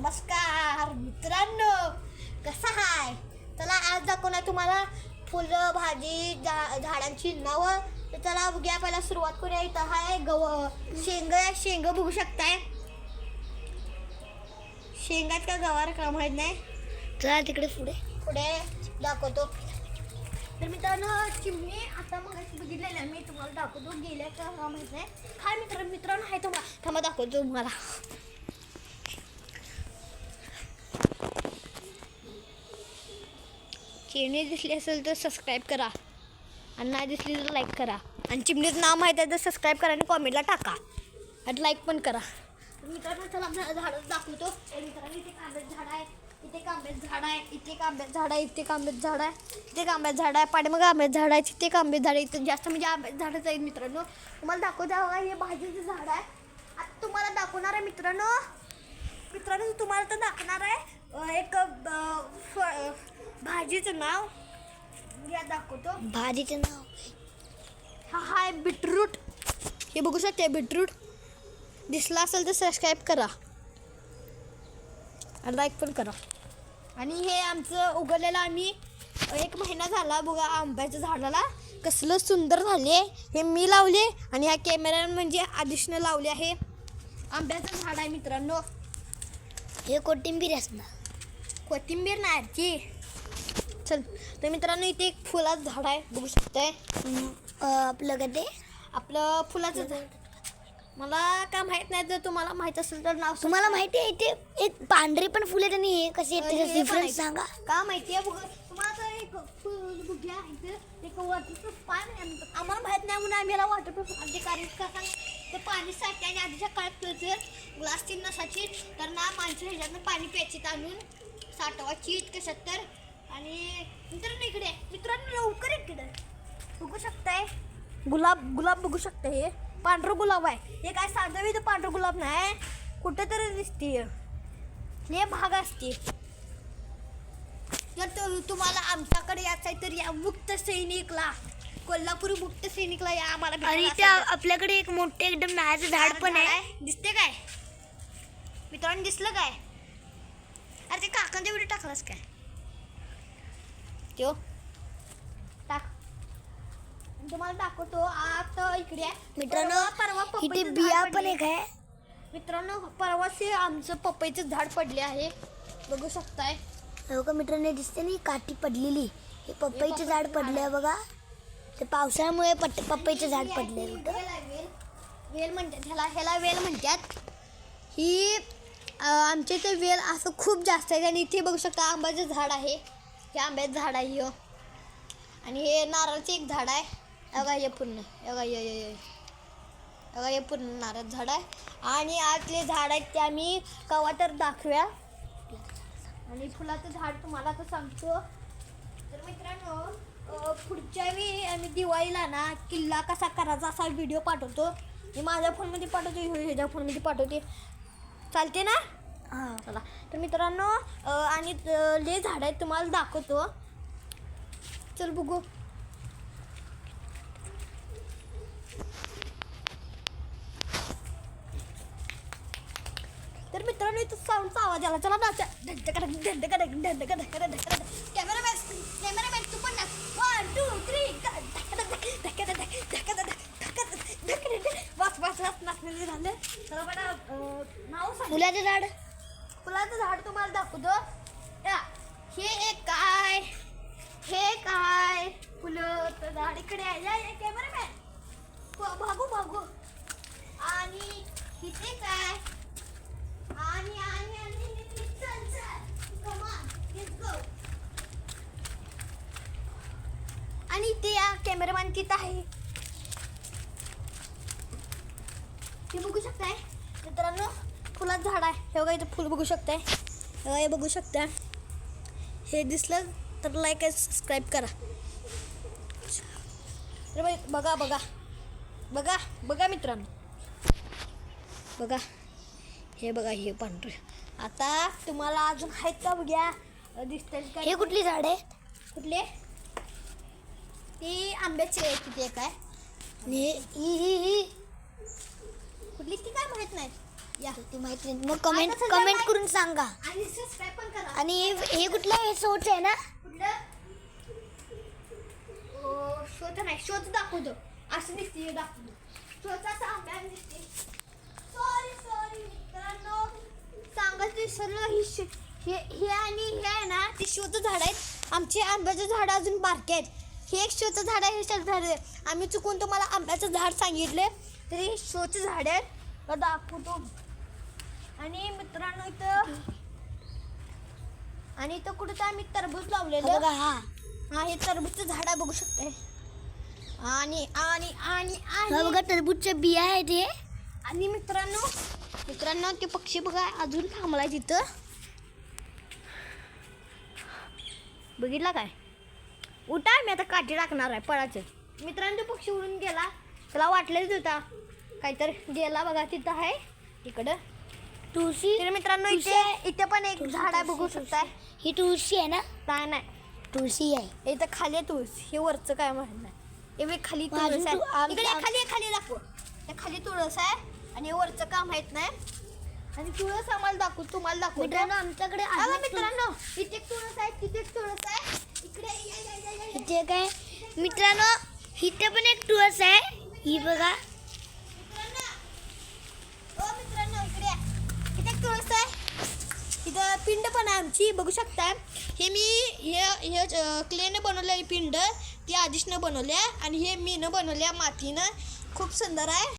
नमस्कार मित्रांनो, कसा हाय? चला आज दाखवणार तुम्हाला फुलं भाजी झाडांची नावं. तर चला बघूया. पहिला सुरुवात करूया. इथं हाय शेंग बघू शकताय. शेंगात का गवार का माहित नाही. चला तिकडे पुढे दाखवतो. तर मित्रांनो चिमणी आता मग बघितलेल्या मी तुम्हाला दाखवतो. गेल्या का माहित नाही. हाय मित्रांनो हाय थांबा दाखवतो तुम्हाला. चिमणी दिसली असेल तर सबस्क्राईब करा आणि नाही दिसली तर लाईक करा. आणि चिमणीचं नाव माहीत आहे तर सबस्क्राईब करा आणि कॉमेंटला टाका आणि लाईक पण करा. मित्रांनो चला आपल्याला झाडं दाखवतो. मित्रांनो इथे कांब्याचं झाड आहे, इथे कांब्याचं झाड आहे, इथे कांब्याचं झाड आहे, इथे कांब्याचं झाड आहे, इथे कांब्याचं झाड आहे, पाठीमागे आंब्याचं झाड आहे, तिथे कांब्याचं झाड आहे. इथं जास्त म्हणजे आंब्याचं झाडच आहेत मित्रांनो. तुम्हाला दाखवतो बघा, हे भाजीचं झाड आहे. आता तुम्हाला दाखवणार आहे मित्रांनो तुम्हाला तर दाखवणार आहे एक भाजीचं नाव. या दाखवतो भाजीचं नाव. हा हाय बीटरूट. हे बघू शकते बीटरूट. दिसला असेल तर सबस्क्राईब करा आणि लाईक पण करा. आणि हे आमचं उगवलेलं आम्ही 1 महिना झाला बघा. आंब्याच्या झाडाला कसलं सुंदर झाले. हे मी लावले आणि ह्या कॅमेरा म्हणजे आदिशनं लावले आहे. आंब्याचं झाड आहे मित्रांनो. हे कोथिंबीर असणार. कोथिंबीर नाही ती. चल तर मित्रांनो इथे एक फुलाचं झाड आहे बघू शकताय. आपलं का ते आपलं फुलाचं झाड मला काय माहित नाही. जर तुम्हाला माहित असेल तर नाव. तुम्हाला माहिती आहे इथे एक पांढरे पण फुले आणि हे कसे आहेत डिफरन्स सांगा. का माहिती आहे बघा तुम्हाला. तर एक फुल बुग्या इथे एक वॉटरप्रूफ पाणी आम्हाला माहित नाही म्हणून आम्ही याला वॉटरप्रूफ आमचे कार्य का ते पाणी साठते. आणि आधीच्या काळात जर ग्लासची नसायची तर ना माणसं ह्याच्यातनं पाणी प्यायची आणून साठवायची कशात तर. आणि मित्रांनो लवकर इकडे बघू शकताय गुलाब बघू शकताय. हे पांढरं गुलाब आहे. हे काय साधं पांढरं गुलाब नाही, कुठेतरी दिसते. हे भाग असते. जर तुम्हाला आमच्याकडे यायचं आहे तर या मुक्त सैनिकला, कोल्हापुरी मुक्त सैनिकला या आम्हाला. आणि इथे आपल्याकडे एक मोठे एकदम नारळाचं झाड पण आहे. दिसते काय मित्रांनो? दिसलं काय? अरे ते काकांचा व्हिडिओ टाकलास काय? तो टाक. तुम्हाला दाखवतो आता इकडे मित्रांनो. परवा इथे बिया पण एक आहे मित्रांनो. परवाच आमचं पपईचं झाड पडले आहे बघू शकताय. हो का मित्रांनो? दिसते ना काठी पडलेली. हे पपईचं झाड पडलंय बघा. ते पावसाळ्यामुळे पपईचं झाड पडलंय. वेल म्हणतात ह्याला वेल म्हणतात. ही आमच्या इथे वेल असं खूप जास्त आहे. आणि इथे बघू शकता आंब्याचं झाड आहे. हे आंब्याचं झाड आहे हो. आणि हे नारळाचं एक झाड आहे. बघा हे पूर्ण बघा हे पूर्ण नारळ झाड आहे. आणि आतले झाड आहेत ते आम्ही कवा तर दाखव्या. आणि फुलाचं झाड तुम्हाला तर सांगतो. तर मित्रांनो पुढच्या वेळी आम्ही दिवाळीला ना किल्ला कसा करायचा असा व्हिडिओ पाठवतो. मी माझ्या फोनमध्ये पाठवतो, ह्याच्या फोनमध्ये पाठवते. चालते ना? हां चला. तर मित्रांनो आणि लय झाड आहेत तुम्हाला दाखवतो. चल बघू. तर मित्रांनो इथं साऊंडचा आवाज आला. चला ना कॅमेरामॅन तू पण 1 2 3 बस नाचण्याचे झाले. चला बघा नाव सांग. फुलाचं झाड तुम्हाला दाखवतो. हे काय फुलं तर झाड इकडे आहे. कॅमेरामॅन भागू. आणि इथे काय आणि इथे या कॅमेरामॅन तिथं आहे. हे बघू शकताय मित्रांनो फुलाचं झाड आहे. हे बघा इथं फुल बघू शकताय. हे बघू शकता. हे दिसलं तर लाईक आणि सबस्क्राईब करा. तर बघा मित्रांनो बघा. हे बघा हे पांढरे. आता तुम्हाला अजून आहेत का बघ्या दिसतात का? हे कुठली झाड आहे? कुठले? ती आंब्याची आहे. किती काय ही कुठली ती काय माहित नाही. या ती माहिती नाही. मग कमेंट आता सध्या कमेंट माहित- करून सांगा. आणि सबस्क्राईब पण करा. आणि हे कुठलं हे सोच आहे ना? कुठलं शोच नाही, शोच दाखवतो. असं दिसते दाखवतो. शोचा आंब्या दिसते. सॉरी मित्रांनो, सांगत विसरलो. हे आणि हे आहे ना, ते शोचं झाड आहेत. आमचे आंब्याचे झाड अजून बारके आहेत. हे एक शोचं झाड आहे, हे शोचं झाड आहे. आम्ही चुकून तुम्हाला आंब्याचं झाड सांगितले तरी हे शोचं झाड आहे. तर दाखवतो. आणि मित्रांनो इथं कुठं तर आम्ही टरबूज हा लावलेलं. बघा हा हे टरबूजचं झाड आहे, बघू शकते. आणि आणि आणि हा बघा टरबूजच्या बिया आहेत हे. आणि मित्रांनो ते पक्षी बघा अजून थांबलाय तिथं. बघितला काय? उठा, मी आता काठी टाकणार आहे पळाचं. मित्रांनो तो पक्षी उडून गेला. त्याला वाटलेच होता काहीतरी गेला. बघा तिथं आहे इकडं तुळशी. तर मित्रांनो इथे पण एक झाड आहे, बघू शकताय. ही तुळशी आहे ना? नाही तुळशी आहे. इथं खाली आहे तुळस. हे वरचं काय माहित नाही. हे बघ खाली मग अजून तुळस आहे. तू- इकडे खाली दाखव. हे खाली तुळस आहे आणि हे वरचं काम माहित नाही. आणि तुळस आम्हाला तुम्हाला दाखवतो. मित्रांनो आमच्याकडे बघा अजून मित्रांनो, इथे एक तुळस आहे, तिथे एक तुळस आहे. इकडे या. इथे काय मित्रांनो, इथे पण एक तुळस आहे. ही बघा. मित्रांनो इकडे या. इथे एक तुळस आहे. इथं पिंड पण आहे आमची, बघू शकता. हे मी हे क्लेने बनवलेली पिंड ती आदिशनं बनवल्या आणि हे मीनं बनवल्या मातीनं. खूप सुंदर आहे.